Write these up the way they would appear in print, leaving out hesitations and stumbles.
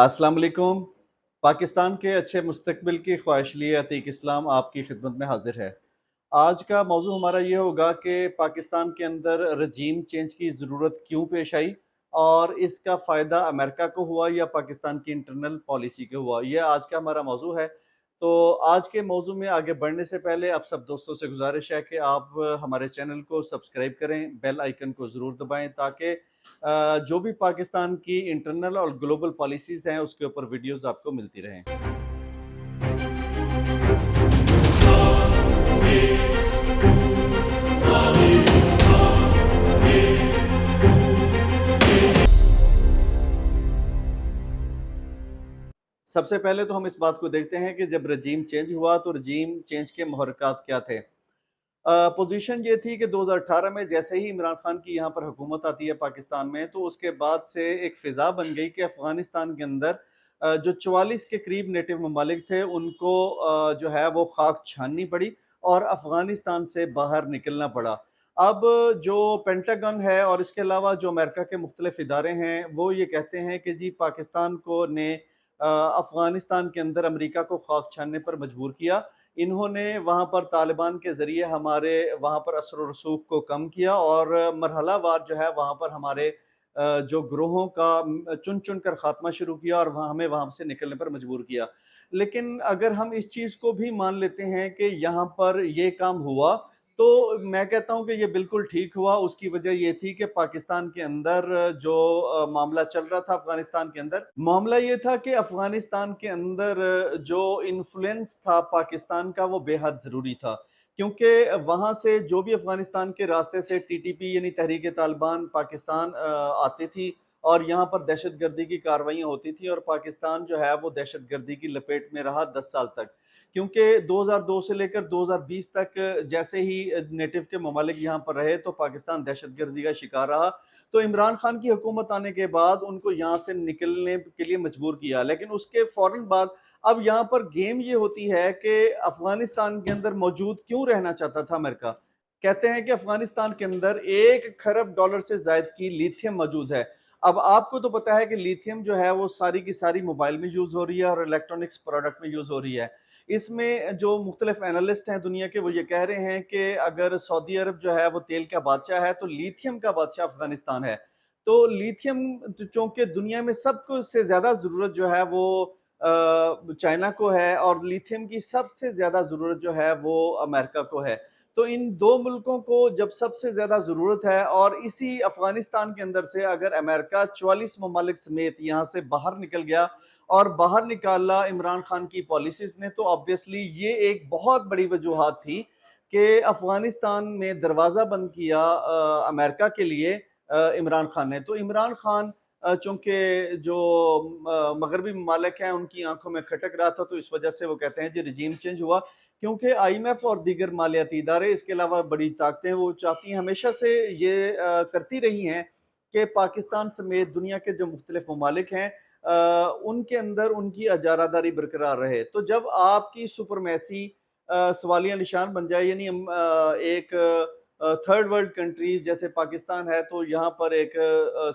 अस्सलाम वालेकुम। पाकिस्तान के अच्छे मुस्तकबिल की ख्वाहिश लिए अतीक इस्लाम आपकी खिदमत में हाज़िर है। आज का मौज़ू हमारा ये होगा कि पाकिस्तान के अंदर रजीम चेंज की ज़रूरत क्यों पेश आई और इसका फ़ायदा अमेरिका को हुआ या पाकिस्तान की इंटरनल पॉलिसी को हुआ। ये आज का हमारा मौज़ू है। तो आज के मौज़ू में आगे बढ़ने से पहले आप सब दोस्तों से गुज़ारिश है कि आप हमारे चैनल को सब्सक्राइब करें, बेल आइकन को ज़रूर दबाएँ ताकि जो भी पाकिस्तान की इंटरनल और ग्लोबल पॉलिसीज़ हैं, उसके ऊपर वीडियोज़ आपको मिलती रहें। सबसे पहले तो हम इस बात को देखते हैं कि जब रजीम चेंज हुआ, तो रजीम चेंज के मुहर्रिकात क्या थे? पोज़ीशन ये थी कि 2018 में जैसे ही इमरान खान की यहाँ पर हुकूमत आती है पाकिस्तान में, तो उसके बाद से एक फ़िज़ा बन गई कि अफ़गानिस्तान के अंदर जो 44 के करीब नेटिव ममालिक थे, उनको जो है वो खाक छाननी पड़ी और अफ़गानिस्तान से बाहर निकलना पड़ा। अब जो पेंटागन है और इसके अलावा जो अमेरिका के मुख्तलिफ़ इदारे हैं, वो ये कहते हैं कि जी पाकिस्तान को ने अफ़गानिस्तान के अंदर अमेरिका को खाक छानने पर मजबूर किया। इन्होंने वहाँ पर तालिबान के ज़रिए हमारे वहाँ पर असर व रसूख को कम किया और मरहलावार जो है वहाँ पर हमारे जो ग्रोहों का चुन-चुन कर ख़ात्मा शुरू किया और हमें वहाँ से निकलने पर मजबूर किया। लेकिन अगर हम इस चीज़ को भी मान लेते हैं कि यहाँ पर ये काम हुआ, तो मैं कहता हूँ कि ये बिल्कुल ठीक हुआ। उसकी वजह ये थी कि पाकिस्तान के अंदर जो मामला चल रहा था अफ़गानिस्तान के अंदर, मामला ये था कि अफ़गानिस्तान के अंदर जो इन्फ्लुएंस था पाकिस्तान का वो बेहद ज़रूरी था। क्योंकि वहाँ से जो भी अफ़गानिस्तान के रास्ते से टीटीपी यानी तहरीक-ए-तालिबान पाकिस्तान आती थी और यहाँ पर दहशतगर्दी की कार्रवाइयाँ होती थी और पाकिस्तान जो है वो दहशतगर्दी की लपेट में रहा 10 साल तक। क्योंकि 2002 से लेकर 2020 तक जैसे ही नेटिव के ममालिक यहाँ पर रहे तो पाकिस्तान दहशतगर्दी का शिकार रहा। तो इमरान खान की हुकूमत आने के बाद उनको यहाँ से निकलने के लिए मजबूर किया। लेकिन उसके फ़ौरन बाद अब यहाँ पर गेम ये होती है कि अफ़गानिस्तान के अंदर मौजूद क्यों रहना चाहता था अमेरिका? कहते हैं कि अफ़गानिस्तान के अंदर 1 खरब डॉलर से ज़ायद की लिथियम मौजूद है। अब आपको तो पता है कि लिथियम जो है वो सारी की सारी मोबाइल में यूज़ हो रही है और इलेक्ट्रॉनिक्स प्रोडक्ट में यूज़ हो रही है। इसमें जो मुख्तलिफ एनालिस्ट हैं दुनिया के वो ये कह रहे हैं कि अगर सऊदी अरब जो है वो तेल का बादशाह है तो लिथियम का बादशाह अफ़गानिस्तान है। तो लिथियम चूँकि दुनिया में सबको से ज़्यादा ज़रूरत जो है वो चाइना को है और लिथियम की सबसे ज़्यादा ज़रूरत जो है वो अमेरिका को है। तो इन 2 मुल्कों को जब सबसे ज़्यादा ज़रूरत है और इसी अफ़गानिस्तान के अंदर से अगर अमेरिका 44 ममालिक समेत यहाँ से बाहर निकल गया और बाहर निकाला इमरान खान की पॉलिसीज़ ने, तो ऑब्वियसली ये एक बहुत बड़ी वजूहात थी कि अफ़गानिस्तान में दरवाज़ा बंद किया अमेरिका के लिए इमरान खान ने। तो इमरान खान चूँकि जो मगरबी ममालिक हैं, उनकी आँखों में खटक रहा था, तो इस वजह से वो कहते हैं जी रिजीम चेंज हुआ। क्योंकि आईएमएफ और दीगर मालियाती इदारे, इसके अलावा बड़ी ताकतें वो चाहती हैं, हमेशा से ये करती रही हैं कि पाकिस्तान समेत दुनिया के जो मुख्तलिफ ममालिक हैं उनके अंदर उनकी इजारादारी बरकरार रहे। तो जब आपकी सुपरमेसी सवालिया निशान बन जाए यानी एक थर्ड वर्ल्ड कंट्रीज़ जैसे पाकिस्तान है, तो यहाँ पर एक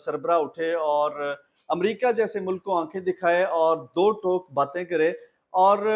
सरबराह उठे और अमेरिका जैसे मुल्क को आँखें दिखाए और दो टोक बातें करे और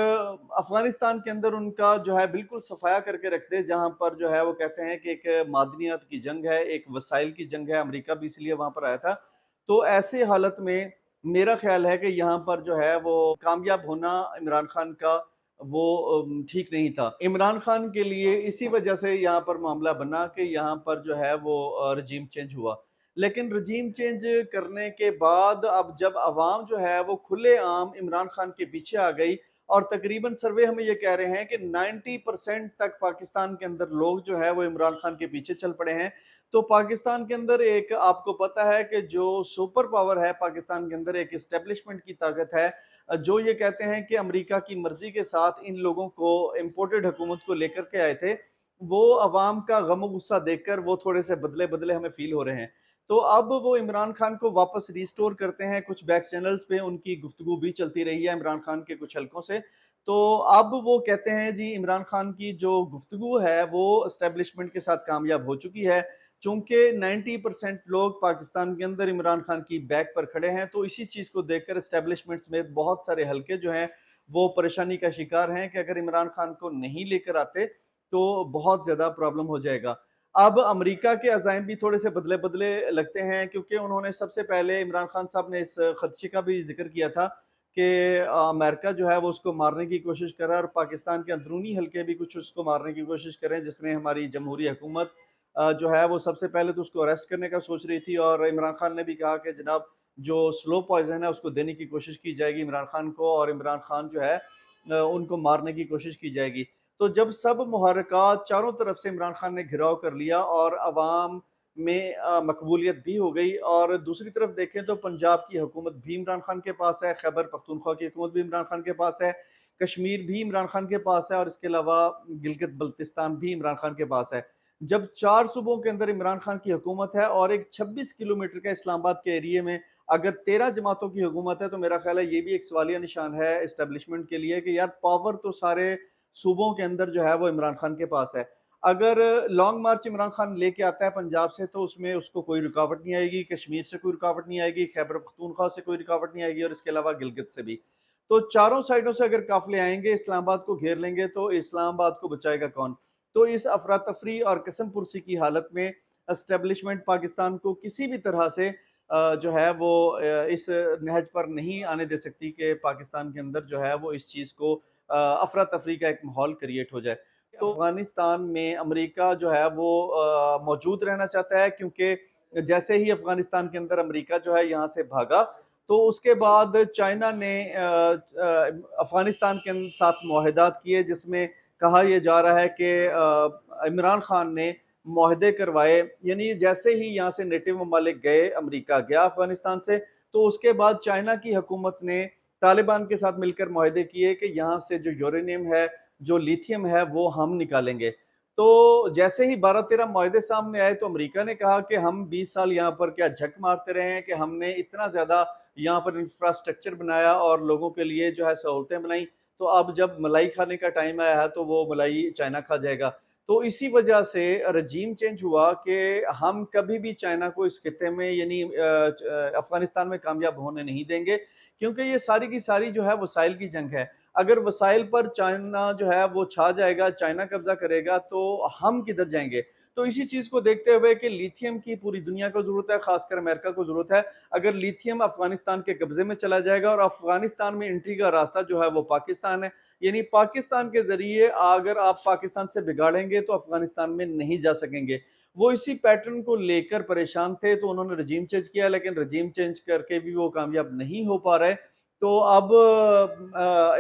अफ़गानिस्तान के अंदर उनका जो है बिल्कुल सफाया करके रख दे, जहाँ पर जो है वो कहते हैं कि एक मादनियात की जंग है, एक वसाइल की जंग है, अमेरिका भी इसलिए वहाँ पर आया था। तो ऐसे हालत में मेरा ख़्याल है कि यहाँ पर जो है वो कामयाब होना इमरान खान का वो ठीक नहीं था। इमरान खान के लिए इसी वजह से यहाँ पर मामला बना कि यहाँ पर जो है वो रजीम चेंज हुआ। लेकिन रजीम चेंज करने के बाद अब जब अवाम जो है वो खुलेआम इमरान खान के पीछे आ गई और तकरीबन सर्वे हमें ये कह रहे हैं कि 90% तक पाकिस्तान के अंदर लोग जो है वो इमरान खान के पीछे चल पड़े हैं। तो पाकिस्तान के अंदर एक आपको पता है कि जो सुपर पावर है पाकिस्तान के अंदर एक एस्टेब्लिशमेंट की ताकत है जो ये कहते हैं कि अमेरिका की मर्जी के साथ इन लोगों को इम्पोर्टेड हुकूमत को लेकर के आए थे। वो अवाम का गम और गुस्सा देखकर वो थोड़े से बदले-बदले हमें फ़ील हो रहे हैं। तो अब वो इमरान खान को वापस रिस्टोर करते हैं, कुछ बैक चैनल्स पे उनकी गुफ्तगू भी चलती रही है इमरान खान के कुछ हलकों से। तो अब वो कहते हैं जी इमरान खान की जो गुफ्तगू है वो एस्टेब्लिशमेंट के साथ कामयाब हो चुकी है। चूँकि 90% लोग पाकिस्तान के अंदर इमरान खान की बैक पर खड़े हैं, तो इसी चीज़ को देखकर एस्टेब्लिशमेंट समेत बहुत सारे हलके जो हैं, वो परेशानी का शिकार हैं कि अगर इमरान खान को नहीं लेकर आते, तो बहुत ज़्यादा प्रॉब्लम हो जाएगा। अब अमेरिका के अज़ाइम भी थोड़े-से बदले-बदले लगते हैं क्योंकि उन्होंने सबसे पहले इमरान खान साहब ने इस खदशे का भी ज़िक्र किया था कि अमेरिका जो है वो उसको मारने की कोशिश कर रहा है और पाकिस्तान के अंदरूनी हलके भी कुछ उसको मारने की कोशिश कर रहे हैं, जिसमें हमारी जमहूरी हुकूमत जो है वो सबसे पहले तो उसको अरेस्ट करने का सोच रही थी और इमरान खान ने भी कहा कि जनाब जो स्लो पॉइज़न है उसको देने की कोशिश की जाएगी इमरान खान को और इमरान खान जो है उनको मारने की कोशिश की जाएगी। तो जब सब मुहर्रिकात चारों तरफ से इमरान खान ने घिराव कर लिया और अवाम में मकबूलियत भी हो गई और दूसरी तरफ देखें तो पंजाब की हुकूमत भी इमरान खान के पास है, खैबर पख्तूनख्वा की हुकूमत भी इमरान खान के पास है, कश्मीर भी इमरान खान के पास है और इसके अलावा गिलगित बल्तिस्तान भी इमरान खान के पास है। जब 4 सूबों के अंदर इमरान खान की हुकूमत है और एक 26 किलोमीटर का इस्लामाबाद के एरिये में अगर 13 जमातों की हुकूमत है, तो मेरा ख्याल है ये भी एक सवालिया निशान है एस्टेब्लिशमेंट के लिए कि यार पावर तो सारे सूबों के अंदर जो है वो इमरान खान के पास है। अगर लॉन्ग मार्च इमरान खान लेके आता है पंजाब से तो उसमें उसको कोई रुकावट नहीं आएगी, कश्मीर से कोई रुकावट नहीं आएगी, खैबर पख्तूनख्वा से कोई रुकावट नहीं आएगी और इसके अलावा गिलगित से भी। तो चारों साइडों से अगर काफ़िले आएँगे, इस्लामाबाद को घेर लेंगे तो इस्लामाबाद को बचाएगा कौन? तो इस अफरा-तफरी और कसम-पुरसी की हालत में एस्टेब्लिशमेंट पाकिस्तान को किसी भी तरह से जो है वो इस नहज पर नहीं आने दे सकती कि पाकिस्तान के अंदर जो है वो इस चीज़ को अफरा-तफरी का एक माहौल क्रिएट हो जाए। तो अफ़गानिस्तान में अमेरिका जो है वो मौजूद रहना चाहता है क्योंकि जैसे ही अफ़गानिस्तान के अंदर अमेरिका जो है यहाँ से भागा, तो उसके बाद चाइना ने अफ़गानिस्तान के साथ मुआहदात किए जिसमें कहा यह जा रहा है कि इमरान खान ने मुआहदे करवाए यानी जैसे ही यहाँ से नेटिव ममालिक गए, अमेरिका गया अफ़गानिस्तान से, तो उसके बाद चाइना की हुकूमत ने तालिबान के साथ मिलकर मुआहदे किए कि यहाँ से जो यूरेनियम है, जो लिथियम है, वो हम निकालेंगे। तो जैसे ही 12-13 मुआहदे सामने आए तो अमेरिका ने कहा कि हम 20 साल यहाँ पर क्या झक मारते रहे हैं कि हमने इतना ज़्यादा यहाँ पर इंफ्रास्ट्रक्चर बनाया और लोगों के लिए जो है सहूलतें बनाई, तो अब जब मलाई खाने का टाइम आया है तो वो मलाई चाइना खा जाएगा। तो इसी वजह से रजीम चेंज हुआ कि हम कभी भी चाइना को इस खित्ते में यानी अफ़गानिस्तान में कामयाब होने नहीं देंगे, क्योंकि ये सारी की सारी जो है वसाइल की जंग है। अगर वसाइल पर चाइना जो है वो छा जाएगा, चाइना कब्ज़ा करेगा तो हम किधर जाएँगे? तो इसी चीज़ को देखते हुए कि लिथियम की पूरी दुनिया को ज़रूरत है, ख़ासकर अमेरिका को ज़रूरत है। अगर लिथियम अफ़गानिस्तान के कब्ज़े में चला जाएगा और अफ़गानिस्तान में एंट्री का रास्ता जो है वो पाकिस्तान है, यानी पाकिस्तान के ज़रिए अगर आप पाकिस्तान से बिगाड़ेंगे तो अफ़गानिस्तान में नहीं जा सकेंगे। वो इसी पैटर्न को लेकर परेशान थे तो उन्होंने रजीम चेंज किया लेकिन रजीम चेंज करके भी वो कामयाब नहीं हो पा रहे। तो अब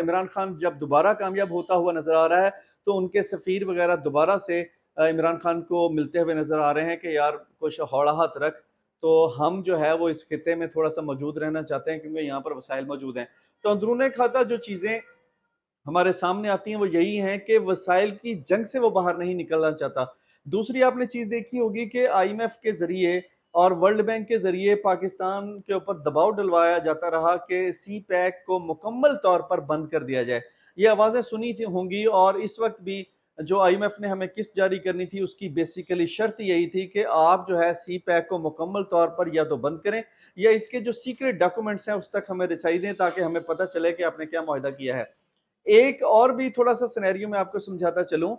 इमरान खान जब दोबारा कामयाब होता हुआ नज़र आ रहा है, तो उनके सफ़ीर वग़ैरह दोबारा से इमरान खान को मिलते हुए नज़र आ रहे हैं कि यार कुछ हौड़ा-हाथ रख, तो हम जो है वो इस खित्ते में थोड़ा-सा मौजूद रहना चाहते हैं क्योंकि यहाँ पर वसाइल मौजूद हैं। तो अंदरूनी खाता जो चीज़ें हमारे सामने आती हैं वो यही हैं कि वसाइल की जंग से वो बाहर नहीं निकलना चाहता। दूसरी आपने चीज़ देखी होगी कि आईएमएफ के ज़रिए और वर्ल्ड बैंक के ज़रिए पाकिस्तान के ऊपर दबाव डलवाया जाता रहा कि सी पैक को मुकम्मल तौर पर बंद कर दिया जाए। ये आवाज़ें सुनी थी होंगी और इस वक़्त भी जो आईएमएफ ने हमें किस्त जारी करनी थी उसकी बेसिकली शर्त यही थी कि आप जो है सी पैक को मुकम्मल तौर पर या तो बंद करें या इसके जो सीक्रेट डॉक्यूमेंट्स हैं उस तक हमें रिसाई दें ताकि हमें पता चले कि आपने क्या मुआहदा किया है। एक और भी थोड़ा-सा सिनेरियो मैं आपको समझाता चलूँ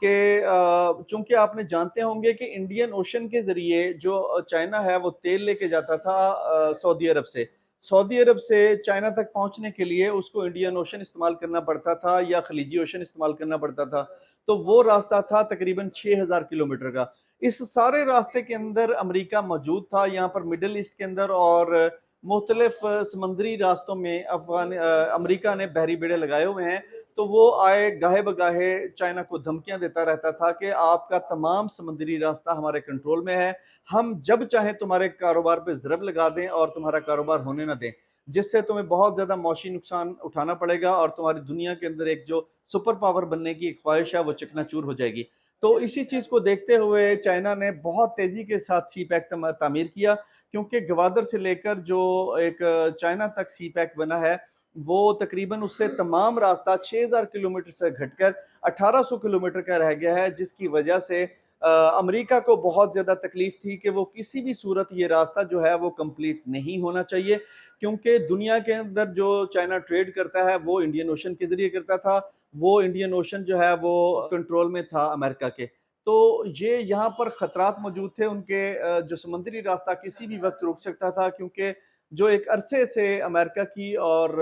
कि चूँकि आपने जानते होंगे कि इंडियन ओशन के ज़रिए जो चाइना है वो तेल लेके जाता था सऊदी अरब से। सऊदी अरब से चाइना तक पहुँचने के लिए उसको इंडियन ओशन इस्तेमाल करना पड़ता था या खलीजी ओशन इस्तेमाल करना पड़ता था। तो वो रास्ता था तकरीबन 6000 किलोमीटर का। इस सारे रास्ते के अंदर अमेरिका मौजूद था, यहाँ पर मिडल ईस्ट के अंदर और मुख्तलिफ समुद्री रास्तों में अमेरिका ने बहरी बेड़े लगाए हुए हैं, तो वो आए गाहे-बगाहे चाइना को धमकियाँ देता रहता था कि आपका तमाम समुद्री रास्ता हमारे कंट्रोल में है, हम जब चाहें तुम्हारे कारोबार पे ज़रब लगा दें और तुम्हारा कारोबार होने ना दें, जिससे तुम्हें बहुत ज़्यादा मौशी नुकसान उठाना पड़ेगा और तुम्हारी दुनिया के अंदर एक जो सुपर पावर बनने की एक ख्वाहिश है, वो चकनाचूर हो जाएगी। तो इसी चीज़ को देखते हुए चाइना ने बहुत तेज़ी के साथ सी पैक तामीर किया क्योंकि गवादर से लेकर जो एक चाइना तक सी पैक बना है, वो तकरीबन उससे तमाम रास्ता 6000 किलोमीटर से घटकर 1800 किलोमीटर का रह गया है, जिसकी वजह से अमेरिका को बहुत ज़्यादा तकलीफ थी कि वो किसी भी सूरत ये रास्ता जो है वो कंप्लीट नहीं होना चाहिए, क्योंकि दुनिया के अंदर जो चाइना ट्रेड करता है वो इंडियन ओशन के ज़रिए करता था, वो इंडियन ओशन जो है वो कंट्रोल में था अमेरिका के। तो ये यहाँ पर खतरात मौजूद थे उनके, जो समुद्री रास्ता किसी भी वक़्त रुक सकता था, क्योंकि जो एक अरसे से अमेरिका की और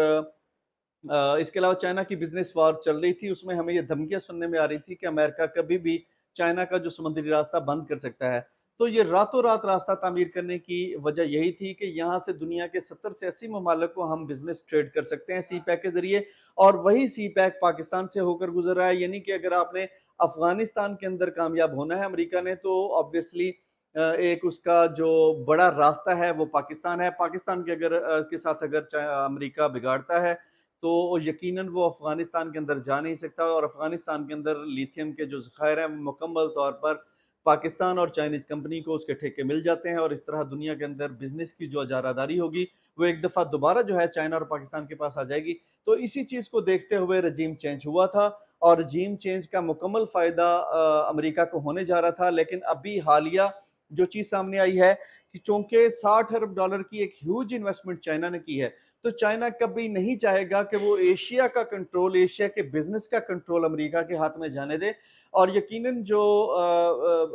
इसके अलावा चाइना की बिज़नेस वॉर चल रही थी, उसमें हमें ये धमकियाँ सुनने में आ रही थी कि अमेरिका कभी भी चाइना का जो समुद्री रास्ता बंद कर सकता है। तो ये रातों-रात रास्ता तामीर करने की वजह यही थी कि यहाँ से दुनिया के 70 से 80 ममालिक को हम बिज़नेस ट्रेड कर सकते हैं सी पैक के ज़रिए, और वही सी पैक पाकिस्तान से होकर गुज़र रहा है। यानी कि अगर आपने अफ़गानिस्तान के अंदर कामयाब होना है अमेरिका ने, तो ऑब्वियसली एक उसका जो बड़ा रास्ता है वो पाकिस्तान है। पाकिस्तान के के साथ अगर अमेरिका बिगाड़ता है, तो यकीनन वो अफ़गानिस्तान के अंदर जा नहीं सकता, और अफ़गानिस्तान के अंदर लिथियम के जो ज़खायर हैं मुकम्मल तौर पर पाकिस्तान और चाइनीज़ कंपनी को उसके ठेके मिल जाते हैं, और इस तरह दुनिया के अंदर बिज़नेस की जो इजारादारी होगी, वो एक दफ़ा दोबारा जो है चाइना और पाकिस्तान के पास आ जाएगी। तो इसी चीज़ को देखते हुए रजीम चेंज हुआ था, और रजीम चेंज का मुकम्मल फ़ायदा अमेरिका को होने जा रहा था। लेकिन अभी हालिया जो चीज़ सामने आई है कि चूँकि $60 अरब डॉलर की एक ह्यूज इन्वेस्टमेंट चाइना ने की है, तो चाइना कभी नहीं चाहेगा कि वो एशिया का कंट्रोल, एशिया के बिज़नेस का कंट्रोल अमेरिका के हाथ में जाने दे। और यकीनन जो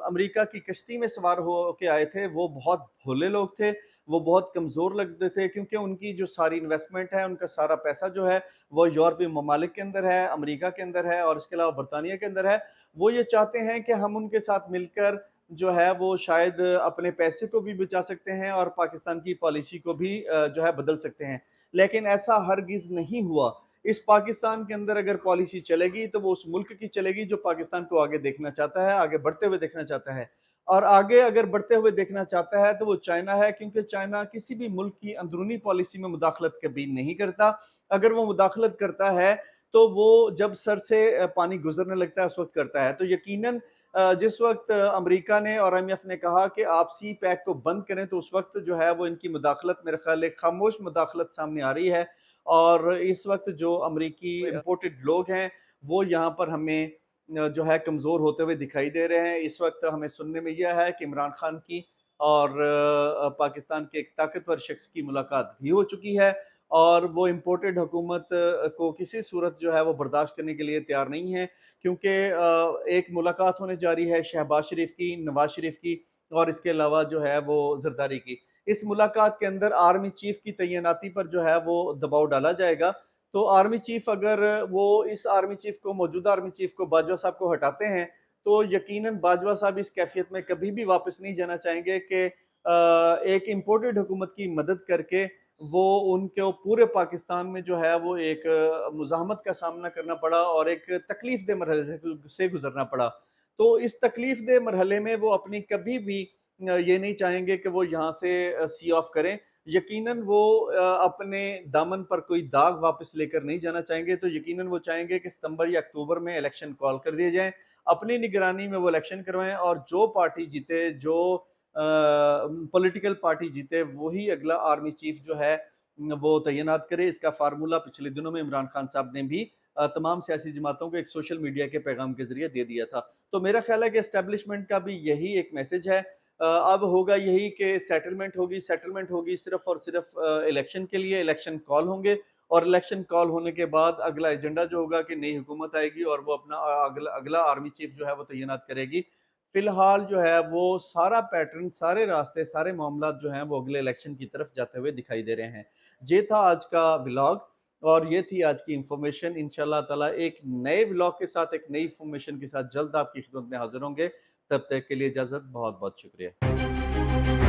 अमेरिका की कश्ती में सवार होके आए थे, वो बहुत भोले लोग थे, वो बहुत कमज़ोर लगते थे, क्योंकि उनकी जो सारी इन्वेस्टमेंट है, उनका सारा पैसा जो है, वो यूरोपीय ममालिक के अंदर है, अमेरिका के अंदर है, और इसके अलावा बरतानिया के अंदर है। वो ये चाहते हैं कि हम उनके साथ मिलकर जो है वो शायद अपने पैसे को भी बचा सकते हैं, और पाकिस्तान की पॉलिसी को भी जो है बदल सकते हैं। लेकिन ऐसा हरगिज़ नहीं हुआ। इस पाकिस्तान के अंदर अगर पॉलिसी चलेगी, तो वो उस मुल्क की चलेगी जो पाकिस्तान को आगे देखना चाहता है, आगे बढ़ते हुए देखना चाहता है। और आगे अगर बढ़ते हुए देखना चाहता है, तो वो चाइना है, क्योंकि चाइना किसी भी मुल्क की अंदरूनी पॉलिसी में मुदाखलत कभी नहीं करता। अगर वो मुदाखलत करता है, तो वो जब सर से पानी गुज़रने लगता है, उस वक़्त करता है। तो यकीनन जिस वक़्त अमेरिका ने और आईएमएफ ने कहा कि आप सी पैक को बंद करें, तो उस वक़्त जो है वो इनकी मुदाखलत, मेरे ख़्याल है खामोश मुदाखलत सामने आ रही है। और इस वक़्त जो अमेरिकी इम्पोर्टेड लोग हैं, वो यहाँ पर हमें जो है कमज़ोर होते हुए दिखाई दे रहे हैं। इस वक़्त हमें सुनने में यह है कि इमरान खान की और पाकिस्तान के एक ताकतवर शख्स की मुलाकात भी हो चुकी है, और वो इम्पोर्टेड हुकूमत को किसी सूरत जो है वो बर्दाश्त करने के लिए तैयार नहीं है, क्योंकि एक मुलाकात होने जा रही है शहबाज शरीफ की, नवाज शरीफ की, और इसके अलावा जो है वो जरदारी की। इस मुलाकात के अंदर आर्मी चीफ की तैनाती पर जो है वो दबाव डाला जाएगा। तो आर्मी चीफ, अगर वो इस आर्मी चीफ को, मौजूदा आर्मी चीफ को, बाजवा साहब को हटाते हैं, तो यकीनन बाजवा साहब इस कैफियत में कभी भी वापस नहीं जाना चाहेंगे कि एक इम्पोर्टेड हुकूमत की मदद करके वो उनको पूरे पाकिस्तान में जो है वो एक मुज़ाहमत का सामना करना पड़ा, और एक तकलीफ़देह मरहले से गुज़रना पड़ा। तो इस तकलीफ़देह मरहले में वो अपनी कभी भी ये नहीं चाहेंगे कि वो यहाँ से सी ऑफ करें। यकीनन वो अपने दामन पर कोई दाग वापस लेकर नहीं जाना चाहेंगे, तो यकीनन वो चाहेंगे कि सितंबर या अक्टूबर में इलेक्शन कॉल कर दिए जाएँ। अपनी निगरानी में वो इलेक्शन करवाएँ, और जो पार्टी जीते, जो पॉलिटिकल पार्टी जीते, वही अगला आर्मी चीफ जो है वो तैनात करे। इसका फार्मूला पिछले दिनों में इमरान खान साहब ने भी तमाम सियासी जमातों को एक सोशल मीडिया के पैगाम के ज़रिए दे दिया था। तो मेरा ख़्याल है कि एस्टेब्लिशमेंट का भी यही एक मैसेज है। अब होगा यही कि सेटलमेंट होगी सिर्फ़ और सिर्फ़ इलेक्शन के लिए, इलेक्शन कॉल होंगे, और इलेक्शन कॉल होने के बाद अगला एजेंडा जो होगा कि नई हुकूमत आएगी, और वो अपना अगला अगला आर्मी चीफ जो है वो तैनात करेगी। फिलहाल जो है वो सारा पैटर्न, सारे रास्ते, सारे मामलात जो हैं वो अगले इलेक्शन की तरफ जाते हुए दिखाई दे रहे हैं। ये था आज का व्लॉग, और ये थी आज की इन्फॉर्मेशन। इंशाल्लाह ताला एक नए व्लॉग के साथ, एक नई इन्फॉर्मेशन के साथ जल्द आपकी खिदमत में हाज़िर होंगे। तब तक के लिए इजाज़त, बहुत-बहुत शुक्रिया।